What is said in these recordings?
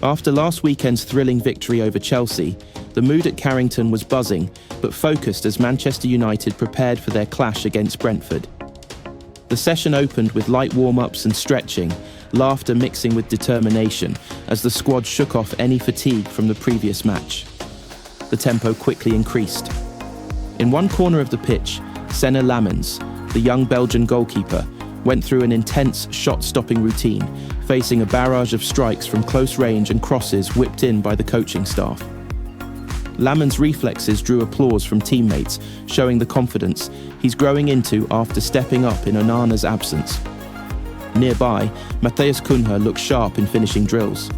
After last weekend's thrilling victory over Chelsea, the mood at Carrington was buzzing, but focused as Manchester United prepared for their clash against Brentford. The session opened with light warm-ups and stretching, laughter mixing with determination as the squad shook off any fatigue from the previous match. The tempo quickly increased. In one corner of the pitch, Senne Lammens, the young Belgian goalkeeper, went through an intense shot-stopping routine, facing a barrage of strikes from close range and crosses whipped in by the coaching staff. Lammens' reflexes drew applause from teammates, showing the confidence he's growing into after stepping up in Onana's absence. Nearby, Matheus Cunha looked sharp in finishing drills.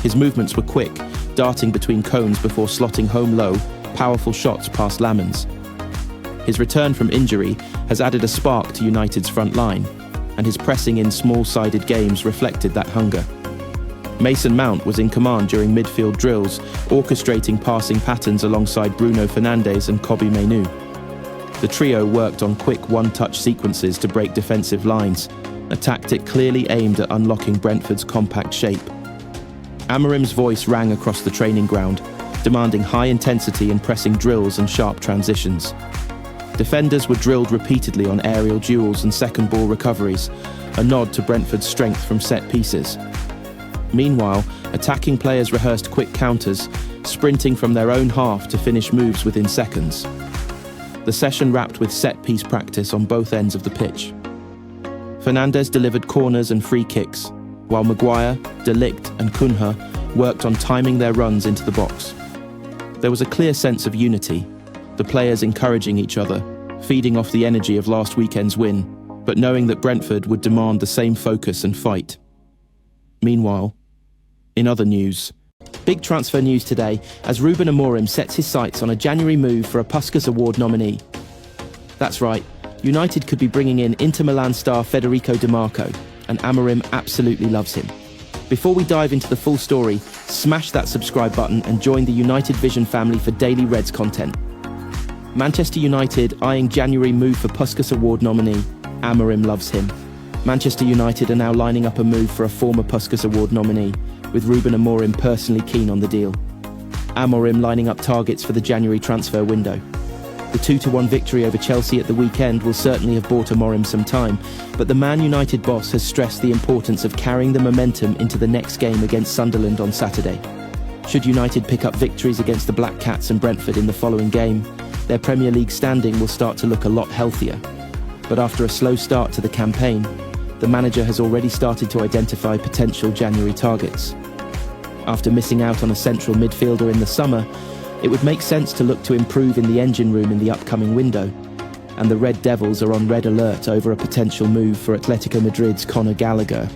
His movements were quick, darting between cones before slotting home low, powerful shots past Lammens. His return from injury has added a spark to United's front line, and his pressing in small-sided games reflected that hunger. Mason Mount was in command during midfield drills, orchestrating passing patterns alongside Bruno Fernandes and Kobbie Mainoo. The trio worked on quick one-touch sequences to break defensive lines, a tactic clearly aimed at unlocking Brentford's compact shape. Amorim's voice rang across the training ground, demanding high intensity in pressing drills and sharp transitions. Defenders were drilled repeatedly on aerial duels and second ball recoveries, a nod to Brentford's strength from set pieces. Meanwhile, attacking players rehearsed quick counters, sprinting from their own half to finish moves within seconds. The session wrapped with set-piece practice on both ends of the pitch. Fernandes delivered corners and free kicks, while Maguire, De Ligt and Cunha worked on timing their runs into the box. There was a clear sense of unity, the players encouraging each other, feeding off the energy of last weekend's win, but knowing that Brentford would demand the same focus and fight. Meanwhile, in other news, big transfer news today as Ruben Amorim sets his sights on a January move for a Puskas Award nominee. That's right, United could be bringing in Inter Milan star Federico Di Marco, and Amorim absolutely loves him. Before we dive into the full story, smash that subscribe button and join the United Vision family for daily Reds content. Manchester United eyeing January move for Puskas Award nominee. Amorim loves him. Manchester United are now lining up a move for a former Puskas Award nominee, with Ruben Amorim personally keen on the deal. Amorim lining up targets for the January transfer window. The 2-1 victory over Chelsea at the weekend will certainly have bought Amorim some time, but the Man United boss has stressed the importance of carrying the momentum into the next game against Sunderland on Saturday. Should United pick up victories against the Black Cats and Brentford in the following game, their Premier League standing will start to look a lot healthier. But after a slow start to the campaign, the manager has already started to identify potential January targets. After missing out on a central midfielder in the summer, it would make sense to look to improve in the engine room in the upcoming window, and the Red Devils are on red alert over a potential move for Atletico Madrid's Conor Gallagher.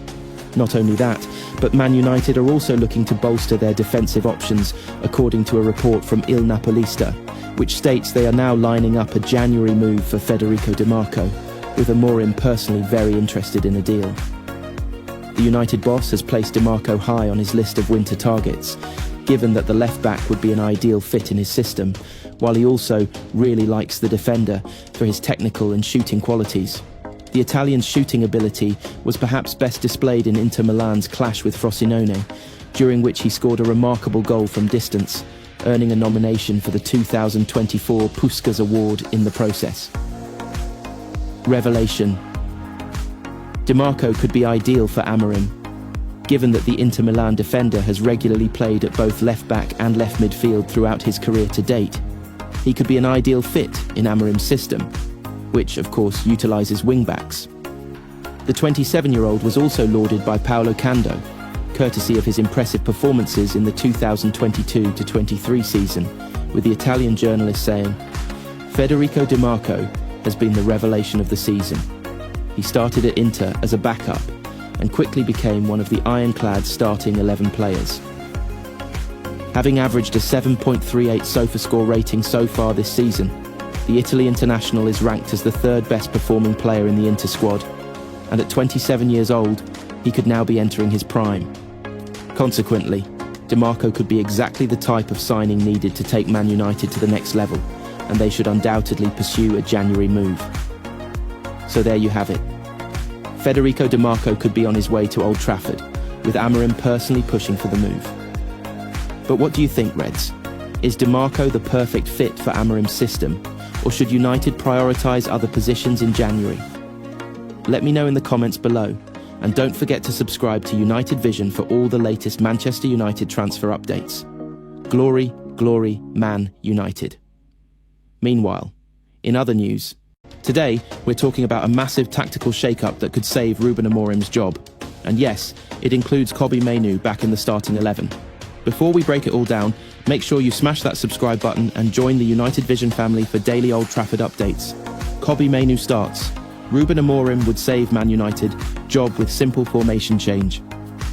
Not only that, but Man United are also looking to bolster their defensive options, according to a report from Il Napolista, which states they are now lining up a January move for Federico Di Marco, with Amorim personally very interested in a deal. The United boss has placed Di Marco high on his list of winter targets, given that the left-back would be an ideal fit in his system, while he also really likes the defender for his technical and shooting qualities. The Italian's shooting ability was perhaps best displayed in Inter Milan's clash with Frosinone, during which he scored a remarkable goal from distance, earning a nomination for the 2024 Puskas Award in the process. Revelation. Di Marco could be ideal for Amorim, given that the Inter Milan defender has regularly played at both left-back and left midfield throughout his career to date. He could be an ideal fit in Amorim's system, which, of course, utilises wing-backs. The 27-year-old was also lauded by Paolo Cando, courtesy of his impressive performances in the 2022-23 season, with the Italian journalist saying, "Federico Di Marco has been the revelation of the season. He started at Inter as a backup and quickly became one of the ironclad starting 11 players." Having averaged a 7.38 SofaScore rating so far this season, the Italy international is ranked as the third best performing player in the Inter squad, and at 27 years old, he could now be entering his prime. Consequently, Di Marco could be exactly the type of signing needed to take Man United to the next level, and they should undoubtedly pursue a January move. So there you have it. Federico Di Marco could be on his way to Old Trafford, with Amorim personally pushing for the move. But what do you think, Reds? Is DiMarco the perfect fit for Amorim's system, or should United prioritise other positions in January? Let me know in the comments below, and don't forget to subscribe to United Vision for all the latest Manchester United transfer updates. Glory, glory, Man United. Meanwhile, in other news, today we're talking about a massive tactical shake-up that could save Ruben Amorim's job. And yes, it includes Kobbie Mainoo back in the starting 11. Before we break it all down, make sure you smash that subscribe button and join the United Vision family for daily Old Trafford updates. Kobbie Mainoo starts. Ruben Amorim would save Man United job with simple formation change.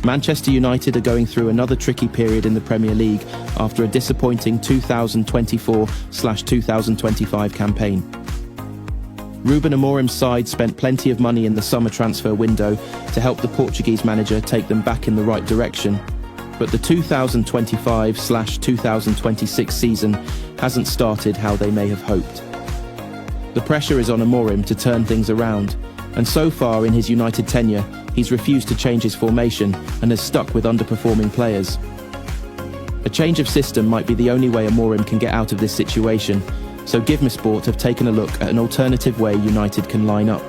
Manchester United are going through another tricky period in the Premier League after a disappointing 2024/2025 campaign. Ruben Amorim's side spent plenty of money in the summer transfer window to help the Portuguese manager take them back in the right direction. But the 2025/2026 season hasn't started how they may have hoped. The pressure is on Amorim to turn things around, and so far in his United tenure, he's refused to change his formation and has stuck with underperforming players. A change of system might be the only way Amorim can get out of this situation, so GiveMeSport have taken a look at an alternative way United can line up.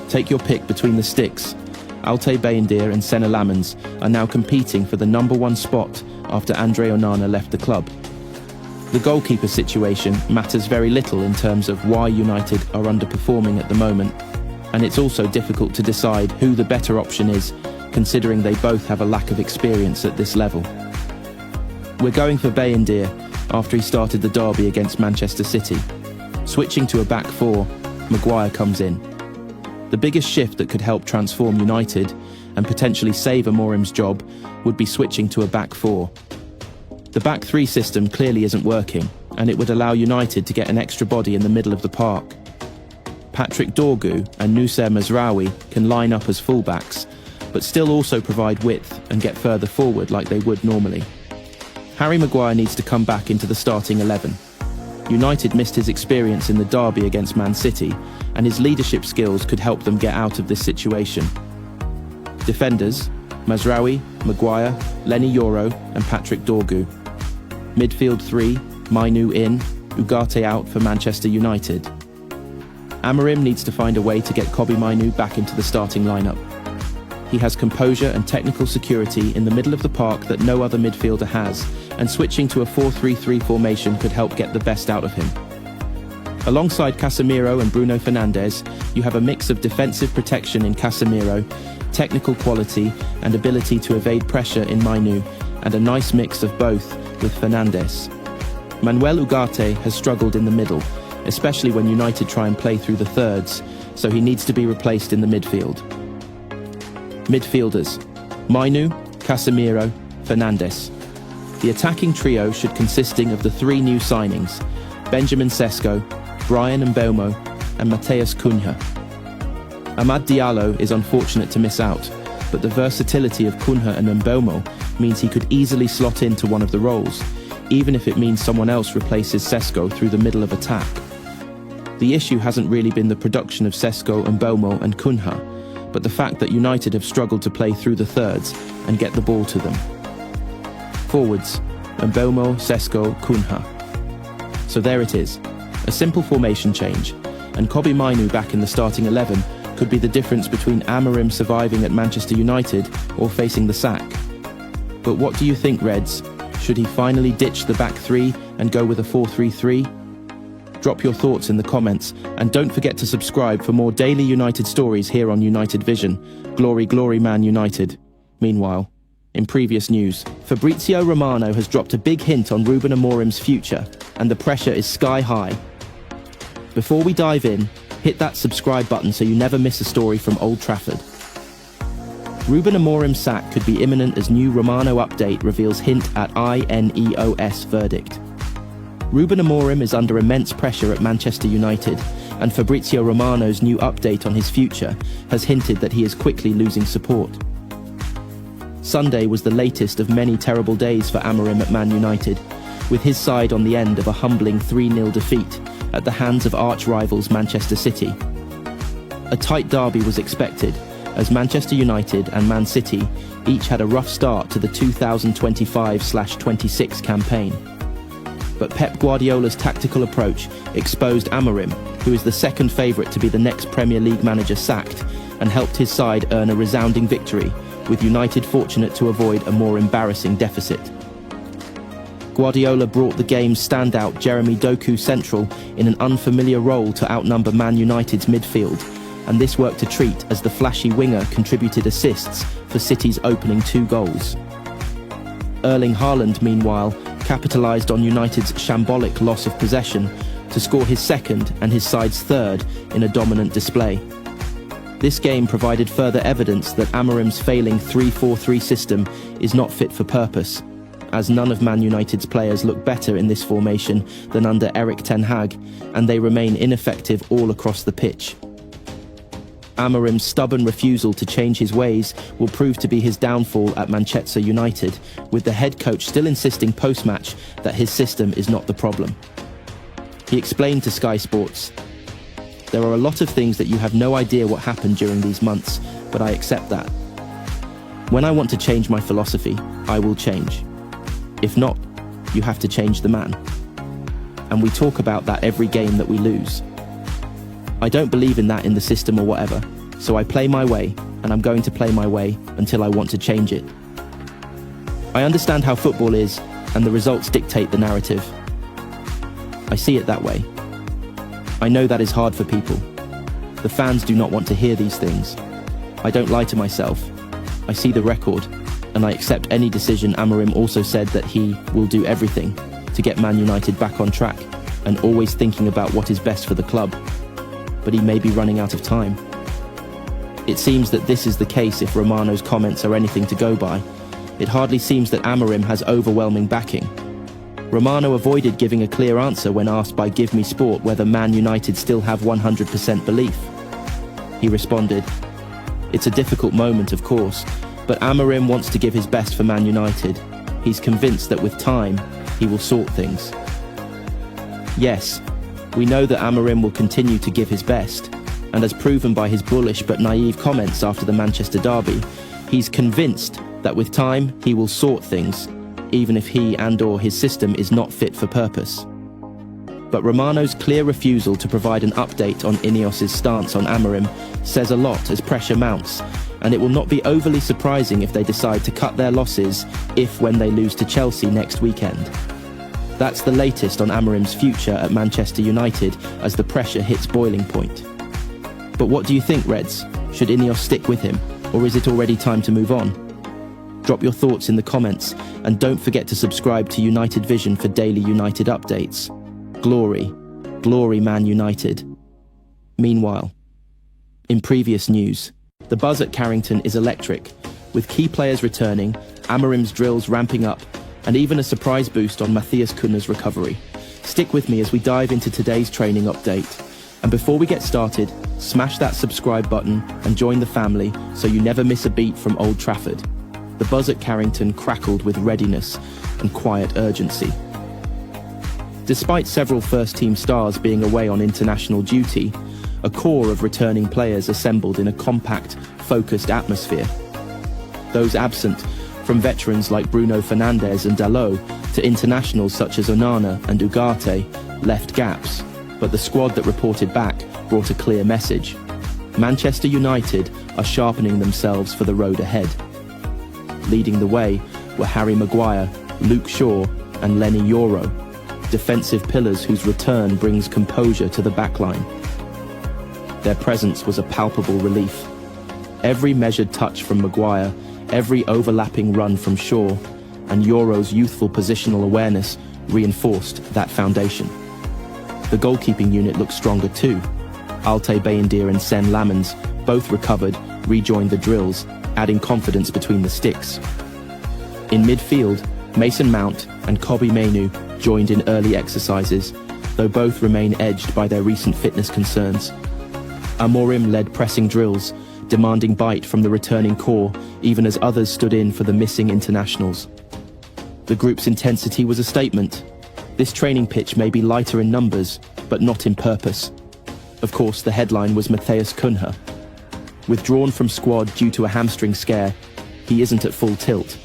Take your pick between the sticks. Altay Bayindir and Senne Lammens are now competing for the #1 spot after Andre Onana left the club. The goalkeeper situation matters very little in terms of why United are underperforming at the moment, and it's also difficult to decide who the better option is, considering they both have a lack of experience at this level. We're going for Bayindir after he started the derby against Manchester City. Switching to a back four, Maguire comes in. The biggest shift that could help transform United and potentially save Amorim's job would be switching to a back four. The back three system clearly isn't working, and it would allow United to get an extra body in the middle of the park. Patrick Dorgu and Noussair Mazraoui can line up as fullbacks, but still also provide width and get further forward like they would normally. Harry Maguire needs to come back into the starting 11. United missed his experience in the derby against Man City, and his leadership skills could help them get out of this situation. Defenders: Mazraoui, Maguire, Leny Yoro and Patrick Dorgu. Midfield 3, Mainoo in, Ugarte out for Manchester United. Amorim needs to find a way to get Kobbie Mainoo back into the starting lineup. He has composure and technical security in the middle of the park that no other midfielder has, and switching to a 4-3-3 formation could help get the best out of him. Alongside Casemiro and Bruno Fernandes, you have a mix of defensive protection in Casemiro, technical quality and ability to evade pressure in Mainoo, and a nice mix of both with Fernandes. Manuel Ugarte has struggled in the middle, especially when United try and play through the thirds, so he needs to be replaced in the midfield. Midfielders: Mainoo, Casemiro, Fernandes. The attacking trio should consisting of the three new signings: Benjamin Sesko, Bryan Mbeumo and Matheus Cunha. Amad Diallo is unfortunate to miss out, but the versatility of Cunha and Mbeumo means he could easily slot into one of the roles, even if it means someone else replaces Sesko through the middle of attack. The issue hasn't really been the production of Sesko, Mbeumo and Cunha, but the fact that United have struggled to play through the thirds and get the ball to them. Forwards: Mbeumo, Sesko, Cunha. So there it is, a simple formation change, and Kobbie Mainoo back in the starting 11 could be the difference between Amorim surviving at Manchester United or facing the sack. But what do you think, Reds? Should he finally ditch the back three and go with a 4-3-3? Drop your thoughts in the comments, and don't forget to subscribe for more daily United stories here on United Vision. Glory, glory, Man United. Meanwhile, in previous news, Fabrizio Romano has dropped a big hint on Ruben Amorim's future, and the pressure is sky high. Before we dive in, hit that subscribe button so you never miss a story from Old Trafford. Ruben Amorim's sack could be imminent as new Romano update reveals hint at INEOS verdict. Ruben Amorim is under immense pressure at Manchester United, and Fabrizio Romano's new update on his future has hinted that he is quickly losing support. Sunday was the latest of many terrible days for Amorim at Man United, with his side on the end of a humbling 3-0 defeat at the hands of arch-rivals Manchester City. A tight derby was expected, as Manchester United and Man City each had a rough start to the 2025/26 campaign. But Pep Guardiola's tactical approach exposed Amorim, who is the second favourite to be the next Premier League manager sacked, and helped his side earn a resounding victory, with United fortunate to avoid a more embarrassing deficit. Guardiola brought the game's standout Jeremy Doku central in an unfamiliar role to outnumber Man United's midfield, and this worked a treat as the flashy winger contributed assists for City's opening 2 goals. Erling Haaland, meanwhile, capitalised on United's shambolic loss of possession to score his second and his side's third in a dominant display. This game provided further evidence that Amorim's failing 3-4-3 system is not fit for purpose, as none of Man United's players look better in this formation than under Erik ten Hag, and they remain ineffective all across the pitch. Amorim's stubborn refusal to change his ways will prove to be his downfall at Manchester United, with the head coach still insisting post-match that his system is not the problem. He explained to Sky Sports, "There are a lot of things that you have no idea what happened during these months, but I accept that. When I want to change my philosophy, I will change. If not, you have to change the man. And we talk about that every game that we lose. I don't believe in that in the system or whatever, so I play my way, and I'm going to play my way until I want to change it. I understand how football is, and the results dictate the narrative. I see it that way. I know that is hard for people. The fans do not want to hear these things. I don't lie to myself. I see the record, and I accept any decision." Amorim also said that he will do everything to get Man United back on track, and always thinking about what is best for the club. But he may be running out of time. It seems that this is the case if Romano's comments are anything to go by. It hardly seems that Amorim has overwhelming backing. Romano avoided giving a clear answer when asked by Give Me Sport whether Man United still have 100% belief. He responded, "It's a difficult moment, of course, but Amorim wants to give his best for Man United. He's convinced that with time, he will sort things." Yes, we know that Amorim will continue to give his best, and as proven by his bullish but naive comments after the Manchester derby, he's convinced that with time he will sort things, even if he and/or his system is not fit for purpose. But Romano's clear refusal to provide an update on Ineos's stance on Amorim says a lot as pressure mounts, and it will not be overly surprising if they decide to cut their losses when they lose to Chelsea next weekend. That's the latest on Amorim's future at Manchester United as the pressure hits boiling point. But what do you think, Reds? Should Ineos stick with him, or is it already time to move on? Drop your thoughts in the comments, and don't forget to subscribe to United Vision for daily United updates. Glory, glory Man United. Meanwhile, in previous news, the buzz at Carrington is electric, with key players returning, Amorim's drills ramping up, and even a surprise boost on Matheus Cunha's recovery. Stick with me as we dive into today's training update. And before we get started, smash that subscribe button and join the family so you never miss a beat from Old Trafford. The buzz at Carrington crackled with readiness and quiet urgency. Despite several first-team stars being away on international duty, a core of returning players assembled in a compact, focused atmosphere. Those absent, from veterans like Bruno Fernandes and Dalot to internationals such as Onana and Ugarte, left gaps, but the squad that reported back brought a clear message. Manchester United are sharpening themselves for the road ahead. Leading the way were Harry Maguire, Luke Shaw and Lenny Yoro, defensive pillars whose return brings composure to the backline. Their presence was a palpable relief. Every measured touch from Maguire, every overlapping run from Shaw, and Yoro's youthful positional awareness reinforced that foundation. The goalkeeping unit looked stronger too. Altay Bayindir and Senne Lammens both recovered, rejoined the drills, adding confidence between the sticks. In midfield, Mason Mount and Kobbie Mainoo joined in early exercises, though both remain edged by their recent fitness concerns. Amorim led pressing drills, demanding bite from the returning core, even as others stood in for the missing internationals. The group's intensity was a statement. This training pitch may be lighter in numbers, but not in purpose. Of course, the headline was Matheus Cunha. Withdrawn from squad due to a hamstring scare, he isn't at full tilt.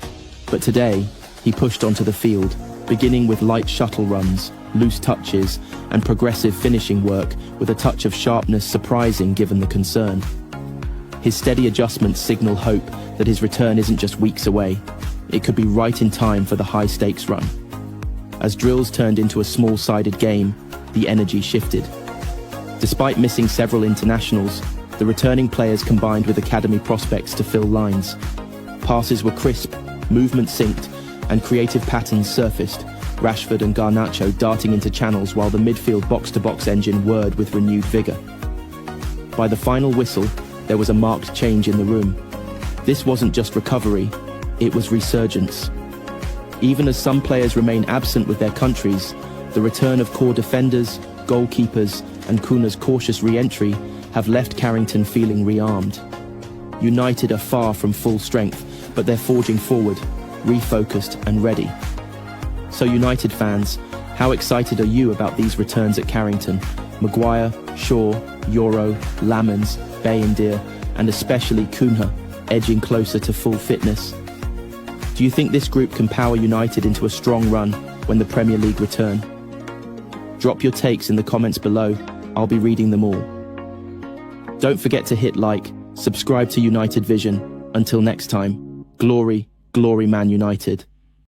But today, he pushed onto the field, beginning with light shuttle runs, loose touches, and progressive finishing work with a touch of sharpness surprising given the concern. His steady adjustments signal hope that his return isn't just weeks away. It could be right in time for the high-stakes run. As drills turned into a small-sided game, the energy shifted. Despite missing several internationals, the returning players combined with academy prospects to fill lines. Passes were crisp, movement synced, and creative patterns surfaced, Rashford and Garnacho darting into channels while the midfield box-to-box engine whirred with renewed vigour. By the final whistle, there was a marked change in the room. This wasn't just recovery, it was resurgence. Even as some players remain absent with their countries, the return of core defenders, goalkeepers, and Cunha's cautious re-entry have left Carrington feeling rearmed. United are far from full strength, but they're forging forward, refocused and ready. So United fans, how excited are you about these returns at Carrington? Maguire, Shaw, Euro, Lammens, Bayindir, and especially Cunha, edging closer to full fitness. Do you think this group can power United into a strong run when the Premier League return? Drop your takes in the comments below, I'll be reading them all. Don't forget to hit like, subscribe to United Vision. Until next time, glory, glory Man United.